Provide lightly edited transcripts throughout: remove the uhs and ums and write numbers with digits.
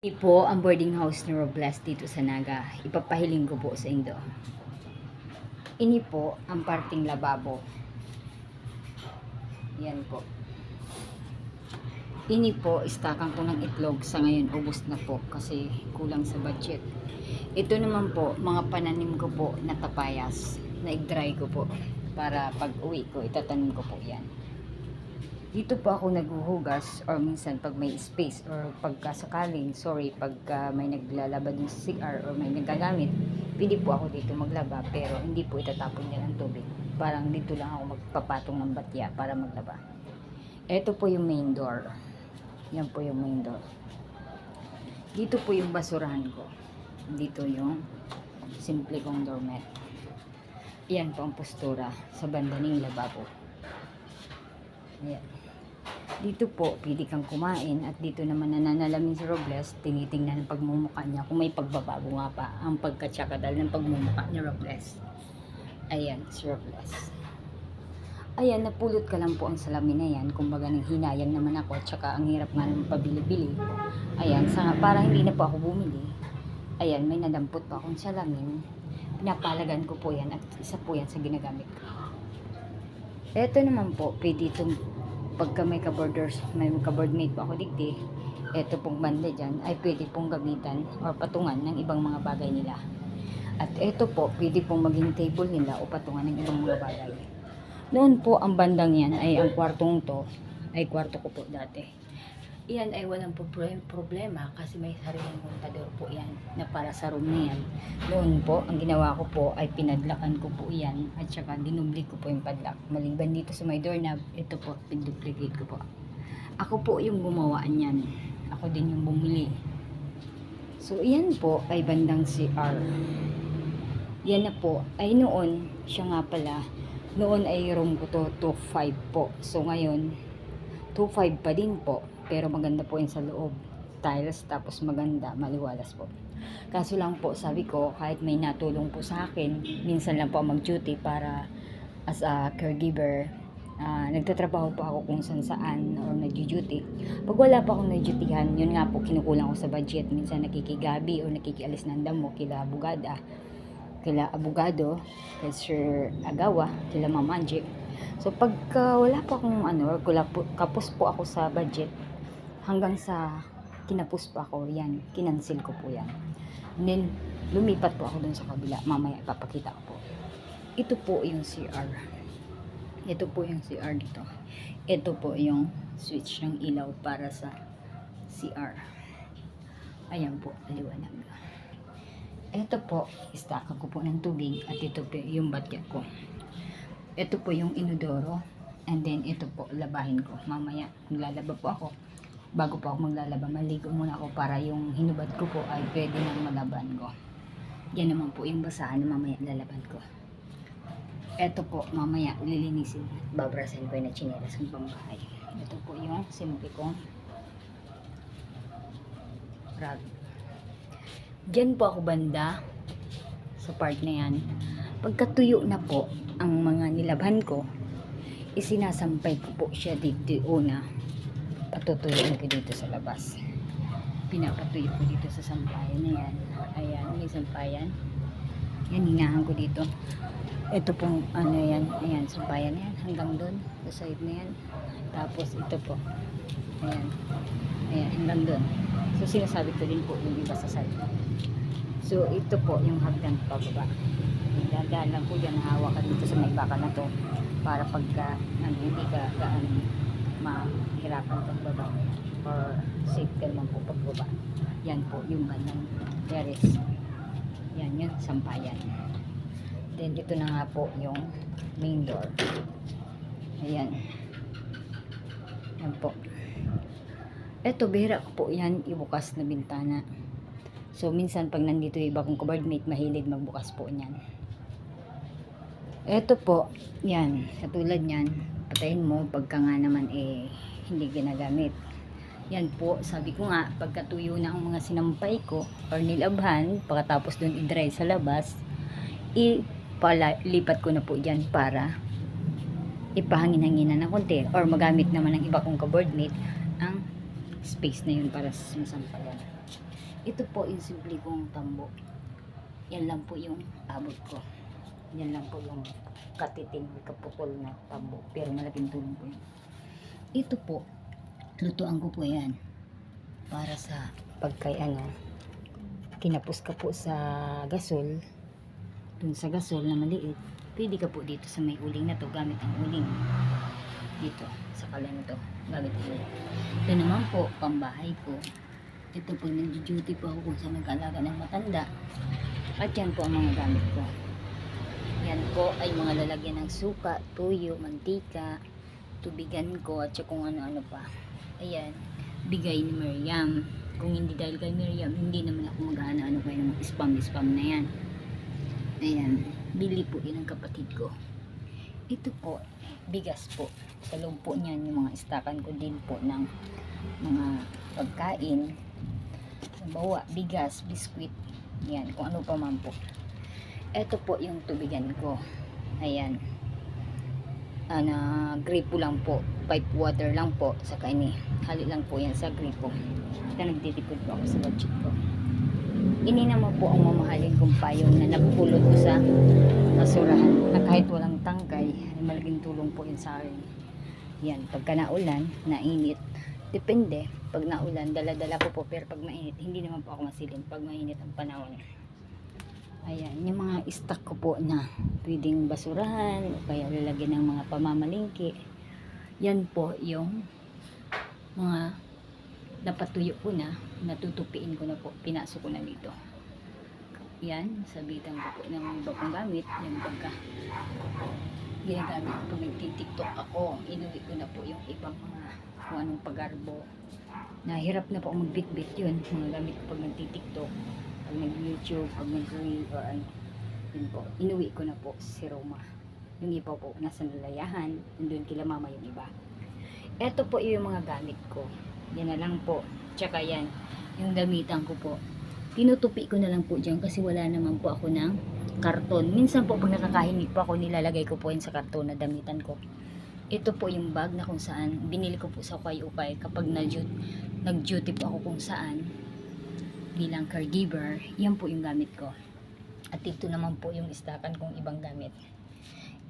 Ini po ang boarding house ni Robles dito sa Naga. Ipapahiling ko po sa inyo. Ini po ang parting lababo. Yan po. Ini po, istakan ko ng itlog. Sa ngayon, ubos na po kasi kulang sa budget. Ito naman po, mga pananim ko po na tapayas. Na i-dry ko po. Para pag uwi ko, itatanim ko po yan. Dito po ako naghuhugas or minsan pag may space or pagkasakaling, pagka may naglalaba din sa CR or may nagagamit, pwede po ako dito maglaba pero hindi po itatapon niya ng tubig. Parang dito lang ako magpapatong ng batya para maglaba. Ito po yung main door. Yan po yung main door. Dito po yung basurahan ko. Dito yung simple kong doormat. Yan po ang postura sa banda ng lababo. Ayan. Dito po, pwede kang kumain at dito naman nananalamin si Robles, tinitingnan ang pagmumukha niya kung may pagbabago nga pa ang pagkatsakadal ng pagmumukha ni Robles. Ayan, si Robles. Ayan, napulot ka lang po ang salamin na yan. Kumbaga nang hinayang naman ako at saka ang hirap nga ng pabili-bili. Ayan, para hindi na po ako bumili. Ayan, may nadampot pa akong salamin. Pinapalagan ko po yan at isa po yan sa ginagamit ko. Ito naman po, pwede itong pagka may kaborders, may kaboardmate po ako digdi, ito pong banda dyan ay pwede pong gamitan or patungan ng ibang mga bagay nila. At ito po, pwede pong maging table nila o patungan ng ibang mga bagay. Noon po, ang bandang yan ay ang kwartong to, ay kwarto ko po dati. Iyan ay walang problema kasi may sariling montador po yan na para sa room na yan. Noon po, ang ginawa ko po ay pinadlakan ko po yan at saka dinubli ko po yung padlock. Maliban dito sa may doorknob, ito po, pinduplicate ko po. Ako po yung gumawa niyan. Ako din yung bumili. So, iyan po ay bandang CR. Yan na po. Ay noon, siya nga pala, noon ay room ko to 2.5 po. So, ngayon, 2.5 pa din po. Pero maganda po yun sa loob. Tiles, tapos maganda, maliwalas po. Kaso lang po, sabi ko, kahit may natulong po sa akin, minsan lang po mag-duty para as a caregiver. Nagtatrabaho po ako kung saan or nag-duty. Pag wala pa akong nag-dutyhan, yun nga po, kinukulang ko sa budget. Minsan nakikigabi o nakikialis ng damo kila abogada, kila abogado, kay Sir Agawa, kila Ma'am Magic. So pagka wala pa akong or kapos po ako sa budget, hanggang sa kinapos pa ako, yan, kinansil ko po yan. And then, lumipat po ako dun sa kabila. Mamaya, ipapakita ko po. Ito po yung CR. Ito po yung CR dito. Ito po yung switch ng ilaw para sa CR. Ayan po, liwanag. Ito po, istaka ko po ng tubig at ito po yung batya ko. Ito po yung inodoro. And then, ito po, labahin ko. Mamaya, maglalaba po ako. Bago po ako maglalaba, maligo muna ako para yung hinubad ko po ay pwede nang malaban ko. Yan naman po yung basahan na mamaya lalaban ko. Eto po, mamaya lilinisin. Babrasin ko yung na chinelas ng pambahay. Ito po yung simple kong rag. Diyan po ako banda sa part na yan. Pagkatuyo na po ang mga nilabhan ko, isinasampay ko po siya dito una. Patutuyuin ko dito sa labas. Pinapatuyo ko dito sa sampayan na yan. Ayan, may sampayan. Yan, hinahan ko dito. Ito pong yan. Ayan, sampayan na yan. Hanggang doon. Sa side na yan. Tapos ito po. Ayan. Ayan, hanggang doon. So, sinasabi ko din po yung iba sa side. So, ito po yung hagdan pababa. Dadaan lang po yan. Hawakan dito sa may baka na to. Para pagka, hindi ka mahirapan pagbaba or safe naman po pagbaba. Yan po yung bandang terrace. Yan yun, sampayan. Then dito na nga po yung main door. Ayan. Yan po. Eto, bihira ko po yan ibukas na bintana. So minsan pag nandito yung iba kong kaboardmate, mahilig magbukas po niyan. Eto po, yan, katulad yan, patayin mo pagka nga naman hindi ginagamit. Yan po, sabi ko nga, pagkatuyo na ang mga sinampay ko or nilabhan, pagkatapos dun i-dry sa labas, lipat ko na po dyan para ipahangin-hanginan ng konti or magamit naman ng iba kong kaboardmate ang space na yun para sa sampayan. Ito po yung simple kong tambo. Yan lang po yung abot ko. Yan lang po yung katiting kaputol na tambo. Pero malaking tulong po yun. Ito po, lutuan ko po yan. Para sa pagkay kinapos ka po sa gasol. Dun sa gasol na maliit. Pwede ka po dito sa may uling na to. Gamit ang uling. Dito, sa kalan to. Gamit ang uling. Ito naman po, pambahay ko. Ito po, nag-duty po ako kung saan nag-alaga ng matanda. At yan po ang mga gamit ko. Yan po ay mga lalagyan ng suka, tuyo, mantika, tubigan ko, at kung ano-ano pa. Ayan, bigay ni Miriam. Kung hindi dahil kay Miriam, hindi naman ako mag-ano kayo ng spam-spam na yan. Ayan, bili po yun ng kapatid ko. Ito po, bigas po. Sa loob po niyan, yung mga istakan ko din po ng mga pagkain. Bawa, bigas, biskwit, yan, kung ano pa man po. Ito po yung tubigan ko. Ayan. Gripo lang po. Pipe water lang po. Saka ini, hali lang po yan sa gripo. Kaya nagtitipid po ako sa budget ko. Ini naman po ang mamahalin kong payong na napupulot ko sa basurahan. Na kahit walang tangkay, ay malaking tulong po yun sa akin. Yan, pagka naulan, nainit. Depende. Pag naulan, dala-dala ko po. Pero pag mainit, hindi naman po ako masilin. Pag mainit ang panahon. Ayan, yung mga stock ko po na pwedeng basurahan o kaya lalagyan ng mga pamamalingki. Yan po yung mga napatuyo ko na, natutupiin ko na po. Pinasok ko na dito. Yan, sabitan ko po ng iba kong gamit. Yan pagka ginagamit ko, nagtitiktok ako. Inuwi ko na po yung ibang mga kung anong pagarbo. Nahirap na po akong magbitbit yun. Mga gamit ko pag nagtitiktok, pag nag-YouTube, pag nag-reel, or ano. Yun po, inuwi ko na po si Roma. Yung iba po, nasa nalayahan. Nandun kila mama yung iba. Eto po yung mga gamit ko. Yan na lang po. Tsaka yan, yung damitan ko po. Tinutupi ko na lang po dyan kasi wala naman po ako ng karton. Minsan po pag nakakahingi po ako, nilalagay ko po yun sa karton na damitan ko. Ito po yung bag na kung saan binili ko po sa ukay-ukay kapag nag-duty po ako kung saan bilang caregiver. Yan po yung gamit ko. At ito naman po yung istakan kong ibang gamit.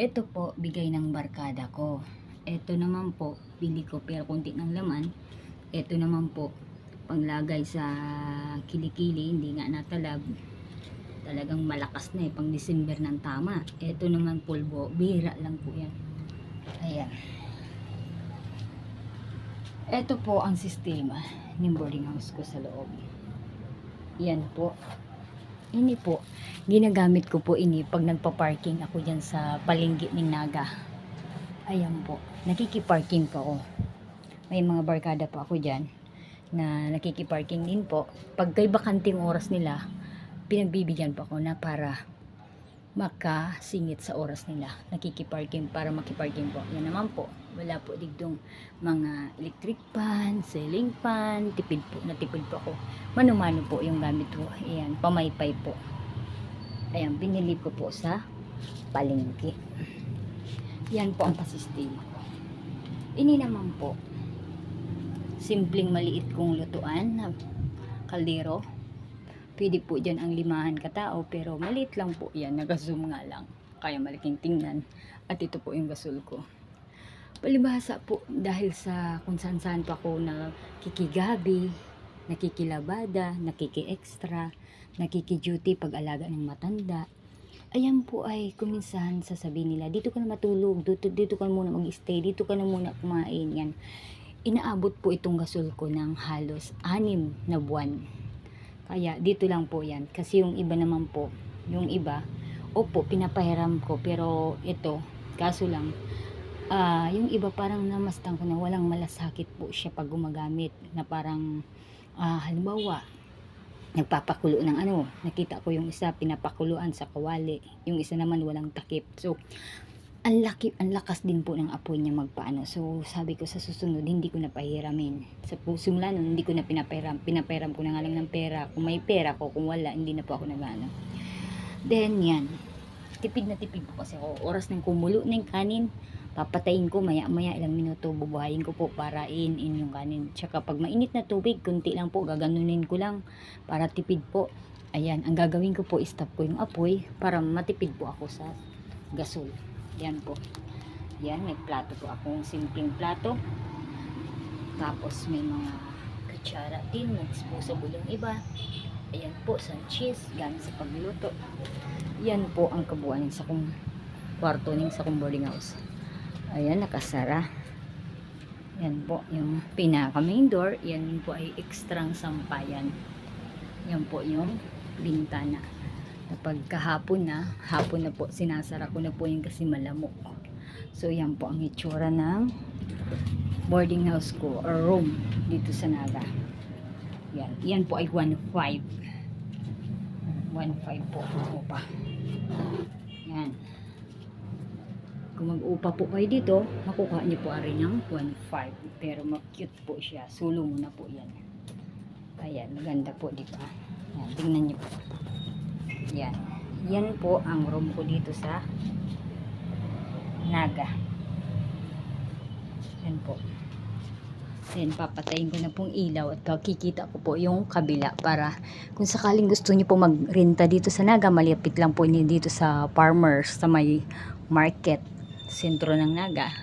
Ito po bigay ng barkada ko. Ito naman po bili ko pero konti ng laman. Ito naman po panglagay sa kilikili, hindi nga natalab. Talagang malakas na pang December ng tama. Ito naman pulbo, bihira lang po yan. Ayan. Ito po ang sistema ng boarding house ko sa loob. Yan po. Ini po, ginagamit ko po ini pag nagpa-parking ako dyan sa palengke ng Naga. Ayan po, nakikiparking po ako. May mga barkada po ako dyan na nakikiparking din po. Pag kay bakanting oras nila, pinagbibigyan po ako na para makasingit sa oras nila. Nakikiparking para makiparking po. Yan naman po. Wala po digdong mga electric fan, ceiling fan, tipid po. Natipid po ako. Mano-mano po yung gamit ko. Ayan, pamaypay po. Ayan, binili ko po sa palengke. Yan po ang pasistem ko. Ini naman po, simpleng maliit kong lutuan na kaldero. Pwede po dyan ang 5 katao, pero maliit lang po yan, nag-zoom nga lang, kaya malaking tingnan. At ito po yung gasol ko. Palibhasa po, dahil sa kung saan-saan pa ako nakikigabi, nakikilabada, nakiki-extra, nakiki-duty pag-alaga ng matanda. Ayan po ay kuminsan sasabihin nila, dito ka na matulog, dito ka na muna mag-stay, dito ka na muna kumain. Yan. Inaabot po itong gasol ko ng halos 6 na buwan. Kaya dito lang po yan. Kasi yung iba naman po, yung iba, opo, pinapahiram ko. Pero ito, kaso lang, yung iba parang namastang ko na walang malasakit po siya pag gumagamit. Na parang, halimbawa, nagpapakulo ng nakita ko yung isa, pinapakuluan sa kawali. Yung isa naman walang takip. So, ang lakas din po ng apoy niya magpaano. So, sabi ko sa susunod, hindi ko na pahiramin. Sa simula nun, hindi ko na pinapahiram ko na nga lang ng pera. Kung may pera ko, kung wala, hindi na po ako nagano. Then, yan. Tipid na tipid po kasi ako. Oras ng kumulo ng kanin, Papatayin ko maya-maya ilang minuto, bubuhayin ko po para in yung kanin. Tsaka pag mainit na tubig, kunti lang po, gaganunin ko lang para tipid po. Ayan, ang gagawin ko po, stop ko yung apoy para matipid po ako sa gasol. Yan po. Yan, may plato po akong simpleng plato. Tapos may mga kutsara din, may disposable yung iba. Ayan po, sa cheese, gamit sa pagluto. Yan po ang kabuuan sa kong kwarto ning sa kong boarding house. Ayan, nakasara. Yan po, yung pinaka main door. Yan po ay ekstrang sampayan. Yan po yung bintana. Kapag kahapon na, hapon na po, sinasara ko na po yung kasi malamok. So, yan po ang itsura ng boarding house ko or room dito sa Naga. Yan, yan po ay 1.5. 1.5 po ang upa. Yan. Kung mag-upa po kayo dito, makukuha niyo po rin ng 1.5. Pero cute po siya. Sulo muna po yan. Ayan, maganda po dito. Ayan, tingnan niyo po. Yan. Yan po ang room ko dito sa Naga. Yan po. Then, papatayin ko na pong ilaw at kikita ko po yung kabila para kung sakaling gusto niyo po magrenta dito sa Naga, malapit lang po niyo dito sa farmers, sa may market, sentro ng Naga.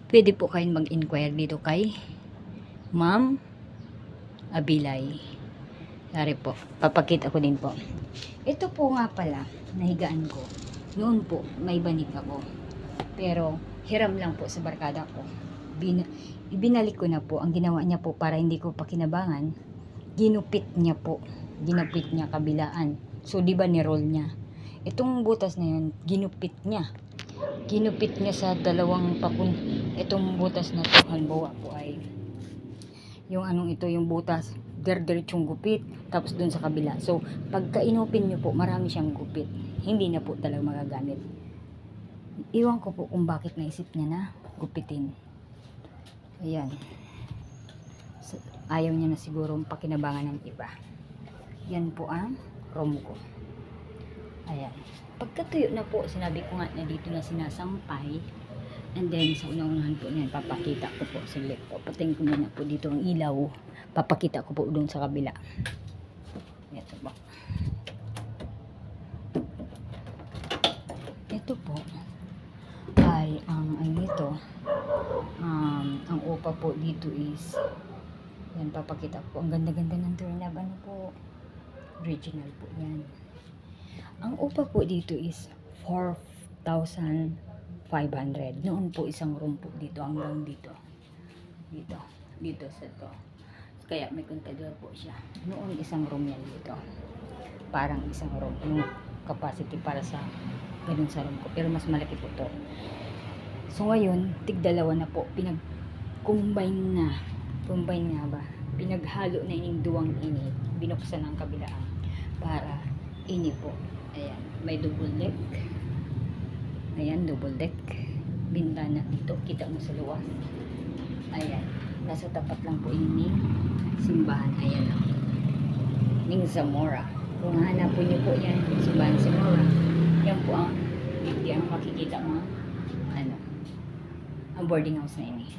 Pwede po kayong mag-inquire dito kay Ma'am Abilay. Sorry po, papakita ko din po. Ito po nga pala, nahigaan ko. Noon po, may banig ako. Pero, hiram lang po sa barkada ko. Ibinalik ko na po. Ang ginawa niya po para hindi ko pakinabangan, ginupit niya po. Ginupit niya kabilaan. So, di ba ni-roll niya? Itong butas na yun, ginupit niya. Ginupit niya sa dalawang pakun. Itong butas na to, halimbawa po ay yung anong ito, yung butas, dirdiritsong gupit, tapos dun sa kabila. So, pagka inupin niyo po, marami siyang gupit. Hindi na po talaga magagamit. Iwan ko po kung bakit naisip niya na gupitin. Ayan. Ayaw niya na siguro pakinabangan ng iba. Yan po ang room ko. Ayan. Pagkatuyo na po, sinabi ko nga na dito na sinasampay. And then, sa unang-unahan po niyan, papakita ko po saglit po. Patayin ko muna po dito ang ilaw. Papakita ko po doon sa kabila. Ito po. Ito po ay ang dito. Ang upa po dito is yan, papakita ko. Ang ganda-ganda ng doorknob. Ano po? Original po yan. Ang upa po dito is 4,500. Noon po isang room po dito hanggang dito. Dito sa to. Kaya may contador po siya. Noon isang room yan dito. Parang isang room. Yung capacity para sa ganun sa room ko. Pero mas malaki po to. So ngayon, tig-dalawa na po. Pinag-combine na. Combine nga ba? Pinaghalo na yung duwang ini. Binuksan ang kabilaan. Para ini po. Ayan. May double deck. Ayan, double deck. Bintana dito. Kita mo sa luwas. Ayan. Nasa tapat lang po ini simbahan. Ayan lang. Ning Zamora. Kung hanapin niyo po yan, simbahan Zamora. Yan po ang ang makikita mo. Ang boarding house na ini.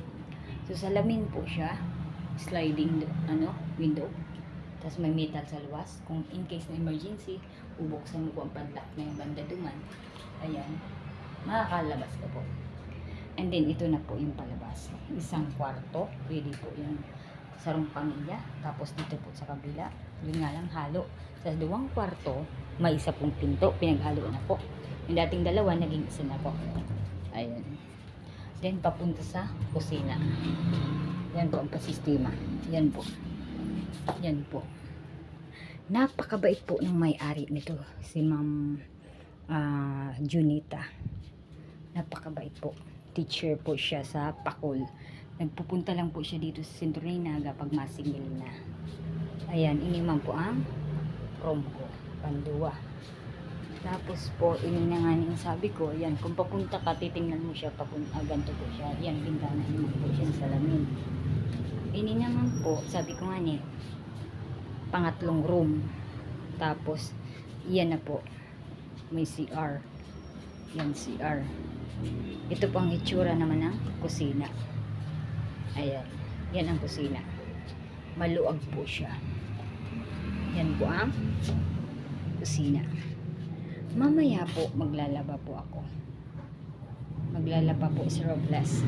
So, salamin po siya. Sliding, window. Tapos may metal sa luwas. Kung in case na emergency, bubuksan mo po ang padlock na yung banda duman. Ayan. Makakalabas ka po. And then, ito na po yung palabas. Isang kwarto. Pwede po yung sarong pamilya. Tapos, dito po sa kabila. Yun nga lang, halo. Sa duwang kwarto, may isa pong pinto. Pinaghalo na po. Yung dating dalawa, naging isa na po. Ayan. Then, papunta sa kusina. Yan po ang pasistema. Yan po. Yan po. Napakabait po ng may-ari nito. Si Ma'am Junita. Napakabait po. Teacher po siya sa Pakol. Nagpupunta lang po siya dito sa sentro ng Naga pag masingil na. Ayan, ini man po ang room ko. Panduwa. Tapos po, ini na nga yung sabi ko, yan, kung papunta ka, titingnan mo siya, ganito po siya. Yan, bintana naman po siya, salamin. Ini naman po, sabi ko nga ni, pangatlong room. Tapos, yan na po, may CR. Yan, CR. Ito po ang itsura naman ng kusina. Ayan. Yan ang kusina. Maluag po siya. Yan po ang kusina. Mamaya po maglalaba po ako. Maglalaba po si Robles.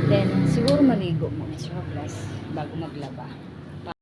Then siguro maligo muna si Robles bago maglaba.